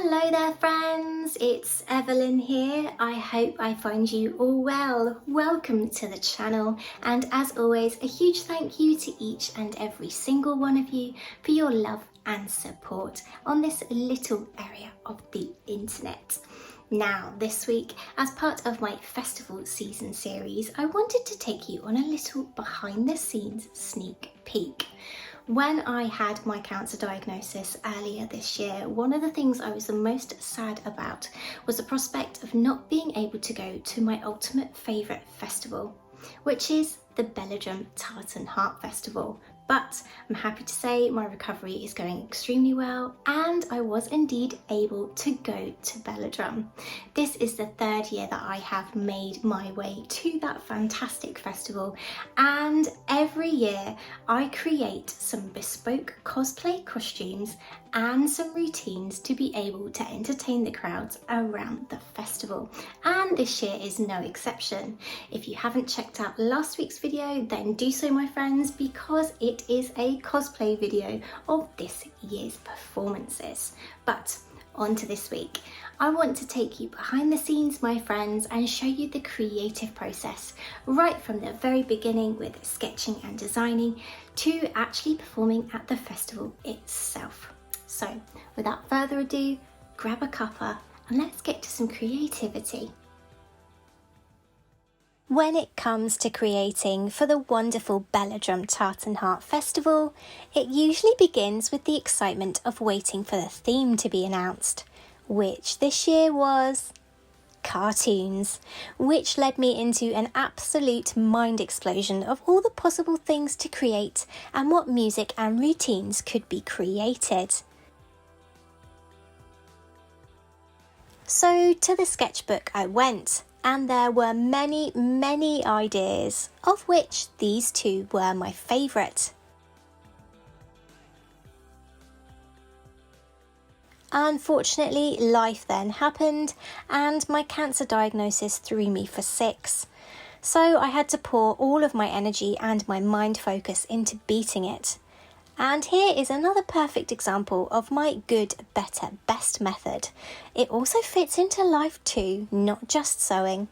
Hello there friends, it's Evelyn here. I hope I find you all well. Welcome to the channel, and as always a huge thank you to each and every single one of you for your love and support on this little area of the internet. Now this week, as part of my festival season series, I wanted to take you on a little behind the scenes sneak peek. When I had my cancer diagnosis earlier this year, one of the things I was the most sad about was the prospect of not being able to go to my ultimate favourite festival, which is the Belgium Tartan Heart Festival. But I'm happy to say my recovery is going extremely well, and I was indeed able to go to Belgium. This is the third year that I have made my way to that fantastic festival, and every year I create some bespoke cosplay costumes and some routines to be able to entertain the crowds around the festival, and this year is no exception. If you haven't checked out last week's video, then do so my friends, because it is a cosplay video of this year's performances. But on to this week. I want to take you behind the scenes my friends and show you the creative process right from the very beginning with sketching and designing to actually performing at the festival itself. So without further ado, grab a cuppa and let's get to some creativity. When it comes to creating for the wonderful Belgium Tartan Heart Festival, it usually begins with the excitement of waiting for the theme to be announced, which this year was cartoons, which led me into an absolute mind explosion of all the possible things to create and what music and routines could be created. So to the sketchbook I went, and there were many ideas, of which these two were my favourite. Unfortunately, life then happened and my cancer diagnosis threw me for six. So I had to pour all of my energy and my mind focus into beating it. And here is another perfect example of my good, better, best method. It also fits into life too, not just sewing.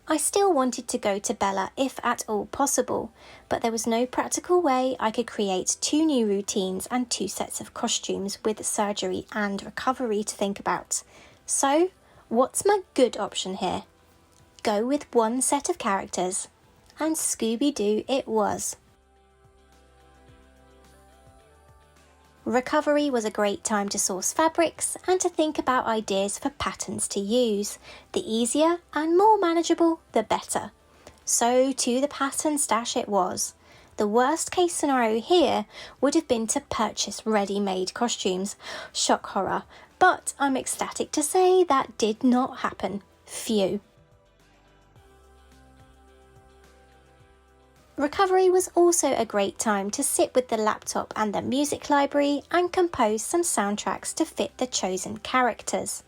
I still wanted to go to Bella if at all possible, but there was no practical way I could create two new routines and two sets of costumes with surgery and recovery to think about. So, what's my good option here? Go with one set of characters. And Scooby-Doo it was. Recovery was a great time to source fabrics and to think about ideas for patterns to use. The easier and more manageable, the better. So to the pattern stash it was. The worst case scenario here would have been to purchase ready-made costumes. Shock horror. But I'm ecstatic to say that did not happen. Phew. Recovery was also a great time to sit with the laptop and the music library and compose some soundtracks to fit the chosen characters.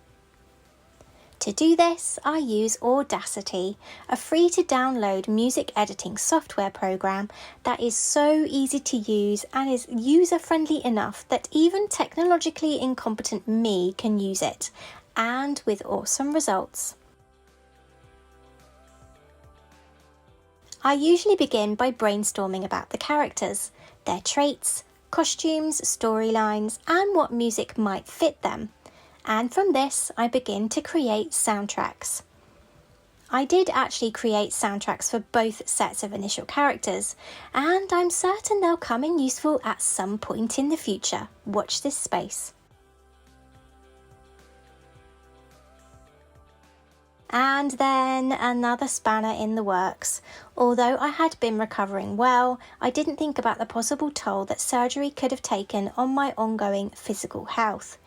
To do this, I use Audacity, a free-to-download music editing software program that is so easy to use and is user-friendly enough that even technologically incompetent me can use it, and with awesome results. I usually begin by brainstorming about the characters, their traits, costumes, storylines, and what music might fit them. And from this, I begin to create soundtracks. I did actually create soundtracks for both sets of initial characters, and I'm certain they'll come in useful at some point in the future. Watch this space. And then another spanner in the works. Although I had been recovering well, I didn't think about the possible toll that surgery could have taken on my ongoing physical health.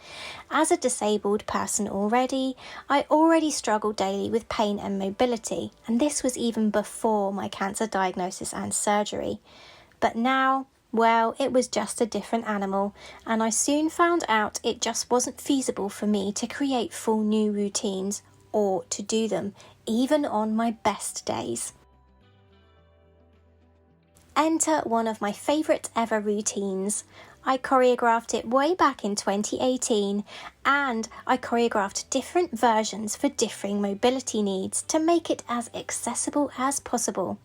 As a disabled person already, I already struggled daily with pain and mobility, and this was even before my cancer diagnosis and surgery. But now, well, it was just a different animal, and I soon found out it just wasn't feasible for me to create full new routines or to do them, even on my best days. Enter one of my favourite ever routines. I choreographed it way back in 2018, and I choreographed different versions for differing mobility needs to make it as accessible as possible.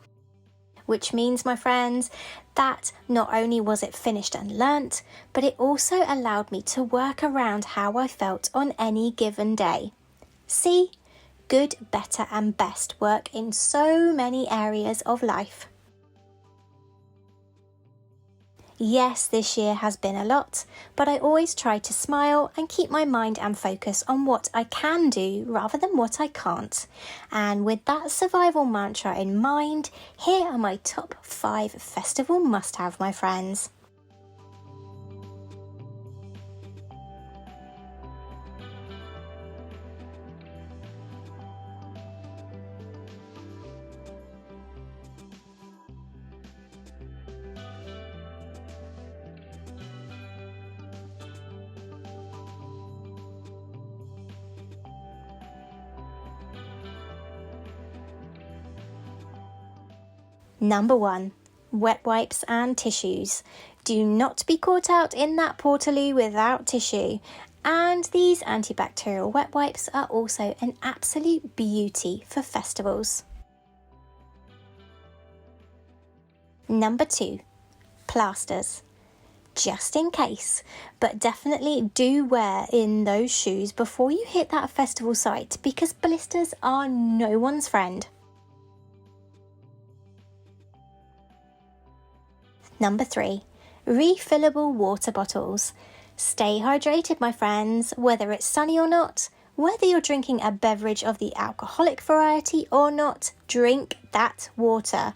Which means, my friends, that not only was it finished and learnt, but it also allowed me to work around how I felt on any given day. See, good, better and best work in so many areas of life. Yes, this year has been a lot, but I always try to smile and keep my mind and focus on what I can do rather than what I can't. And with that survival mantra in mind, here are my top 5 festival must-have, my friends. Number 1, wet wipes and tissues. Do not be caught out in that portaloo without tissue. And these antibacterial wet wipes are also an absolute beauty for festivals. Number 2, plasters. Just in case, but definitely do wear in those shoes before you hit that festival site because blisters are no one's friend. Number 3, refillable water bottles. Stay hydrated, my friends, whether it's sunny or not. Whether you're drinking a beverage of the alcoholic variety or not, drink that water.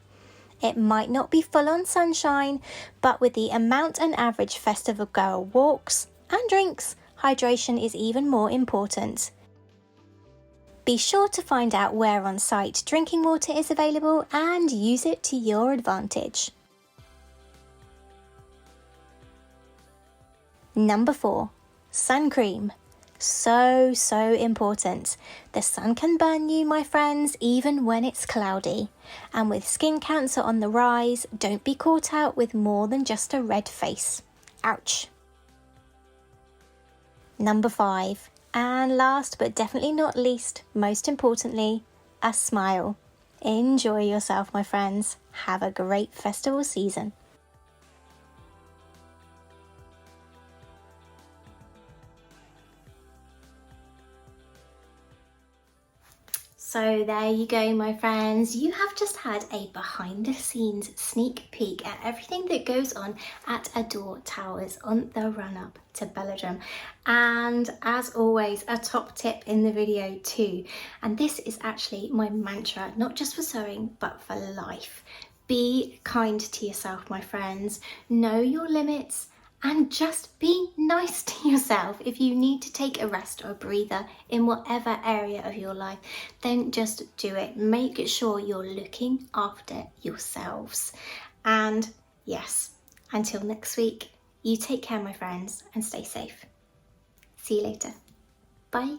It might not be full on sunshine, but with the amount an average festival goer walks and drinks, hydration is even more important. Be sure to find out where on site drinking water is available and use it to your advantage. Number 4, sun cream. So important. The sun can burn you, my friends, even when it's cloudy. And with skin cancer on the rise, don't be caught out with more than just a red face. Ouch. Number 5, and last but definitely not least, most importantly, a smile. Enjoy yourself, my friends. Have a great festival season. So there you go, my friends. You have just had a behind the scenes sneak peek at everything that goes on at Adore Towers on the run up to Belladrum. And as always, a top tip in the video too. And this is actually my mantra, not just for sewing, but for life. Be kind to yourself, my friends. Know your limits. And just be nice to yourself. If you need to take a rest or a breather in whatever area of your life, then just do it. Make sure you're looking after yourselves. And yes, until next week, you take care, my friends, and stay safe. See you later. Bye.